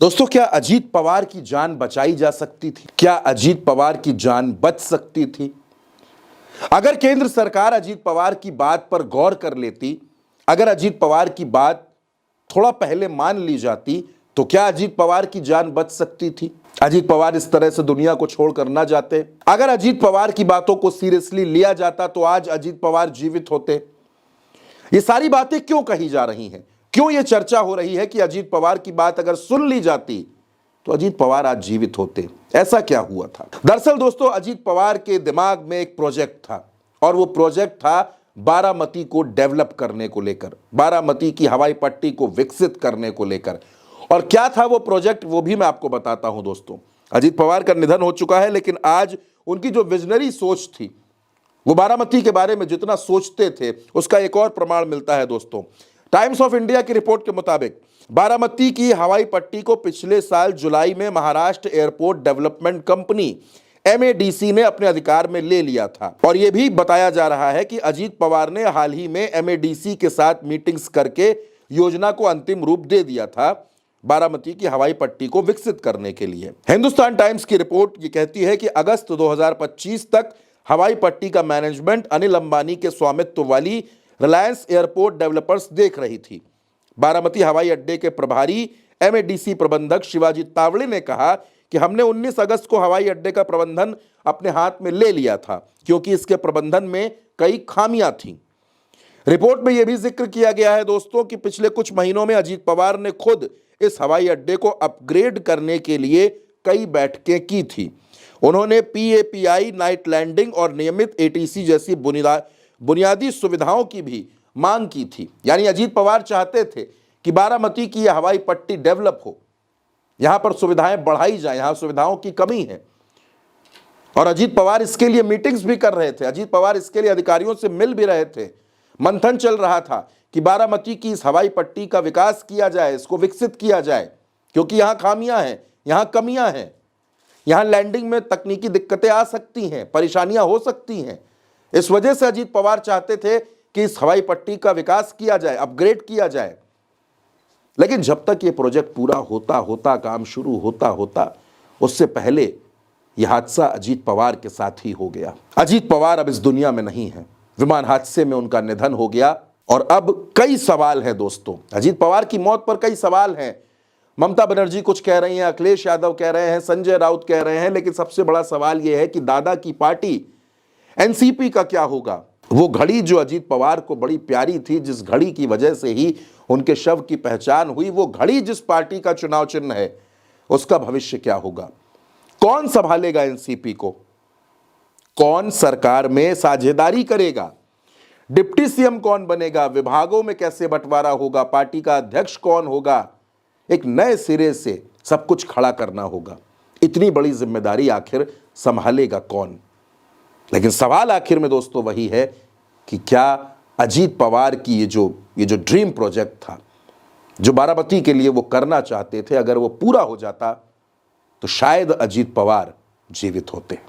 दोस्तों, क्या अजीत पवार की जान बचाई जा सकती थी? क्या अजीत पवार की जान बच सकती थी? अगर केंद्र सरकार अजीत पवार की बात पर गौर कर लेती, अगर अजीत पवार की बात थोड़ा पहले मान ली जाती, तो क्या अजीत पवार की जान बच सकती थी? अजीत पवार इस तरह से दुनिया को छोड़कर ना जाते। अगर अजीत पवार की बातों को सीरियसली लिया जाता तो आज अजीत पवार जीवित होते। ये सारी बातें क्यों कही जा रही हैं? क्यों यह चर्चा हो रही है कि अजीत पवार की बात अगर सुन ली जाती तो अजीत पवार आज जीवित होते? ऐसा क्या हुआ था? दरअसल दोस्तों, अजीत पवार के दिमाग में एक प्रोजेक्ट था और वो प्रोजेक्ट था बारामती को डेवलप करने को लेकर, बारामती की हवाई पट्टी को विकसित करने को लेकर। और क्या था वो प्रोजेक्ट, वो भी मैं आपको बताता हूं। दोस्तों, अजीत पवार का निधन हो चुका है, लेकिन आज उनकी जो विजनरी सोच थी, वो बारामती के बारे में जितना सोचते थे, उसका एक और प्रमाण मिलता है। दोस्तों, टाइम्स ऑफ इंडिया की रिपोर्ट के मुताबिक बारामती की हवाई पट्टी को पिछले साल जुलाई में Maharashtra airport development company MADC ने अपने अधिकार में ले लिया था। और यह भी बताया जा रहा है कि अजीत पवार ने हाल ही में MADC के साथ मीटिंग्स करके योजना को अंतिम रूप दे दिया था बारामती की हवाई पट्टी को विकसित करने के लिए। हिंदुस्तान टाइम्स की रिपोर्ट ये कहती है कि अगस्त 2025 तक हवाई पट्टी का मैनेजमेंट अनिल अंबानी के स्वामित्व वाली रिलायंस एयरपोर्ट डेवलपर्स देख रही थी। बारामती हवाई अड्डे के प्रभारी MADC प्रबंधक शिवाजी तावड़े ने कहा कि हमने 19 अगस्त को हवाई अड्डे का प्रबंधन अपने हाथ में ले लिया था, क्योंकि इसके प्रबंधन में कई खामियां थीं। रिपोर्ट में यह भी जिक्र किया गया है दोस्तों कि पिछले कुछ महीनों में अजीत पवार ने खुद इस हवाई अड्डे को अपग्रेड करने के लिए कई बैठकें की थी। उन्होंने PAPI, नाइट लैंडिंग और नियमित ATC जैसी बुनियादी सुविधाओं की भी मांग की थी। यानी अजीत पवार चाहते थे कि बारामती की यह हवाई पट्टी डेवलप हो, यहां पर सुविधाएं बढ़ाई जाए, यहां सुविधाओं की कमी है। और अजीत पवार इसके लिए मीटिंग्स भी कर रहे थे, अजीत पवार इसके लिए अधिकारियों से मिल भी रहे थे। मंथन चल रहा था कि बारामती की इस हवाई पट्टी का विकास किया जाए, इसको विकसित किया जाए, क्योंकि यहां खामियां हैं, यहां कमियां हैं, यहां लैंडिंग में तकनीकी दिक्कतें आ सकती हैं, परेशानियां हो सकती हैं। इस वजह से अजीत पवार चाहते थे कि इस हवाई पट्टी का विकास किया जाए, अपग्रेड किया जाए। लेकिन जब तक ये प्रोजेक्ट पूरा होता होता, काम शुरू होता होता, उससे पहले यह हादसा अजीत पवार के साथ ही हो गया। अजीत पवार अब इस दुनिया में नहीं है, विमान हादसे में उनका निधन हो गया। और अब कई सवाल हैं दोस्तों, अजीत पवार की मौत पर कई सवाल हैं। ममता बनर्जी कुछ कह रही हैं, अखिलेश यादव कह रहे हैं, संजय राउत कह रहे हैं, लेकिन सबसे बड़ा सवाल यह है कि दादा की पार्टी NCP का क्या होगा? वो घड़ी जो अजीत पवार को बड़ी प्यारी थी, जिस घड़ी की वजह से ही उनके शव की पहचान हुई, वो घड़ी जिस पार्टी का चुनाव चिन्ह है, उसका भविष्य क्या होगा? कौन संभालेगा NCP को? कौन सरकार में साझेदारी करेगा? डिप्टी CM कौन बनेगा? विभागों में कैसे बंटवारा होगा? पार्टी का अध्यक्ष कौन होगा? एक नए सिरे से सब कुछ खड़ा करना होगा। इतनी बड़ी जिम्मेदारी आखिर संभालेगा कौन? लेकिन सवाल आखिर में दोस्तों वही है कि क्या अजीत पवार की ये जो ड्रीम प्रोजेक्ट था, जो बारामती के लिए वो करना चाहते थे, अगर वो पूरा हो जाता तो शायद अजीत पवार जीवित होते।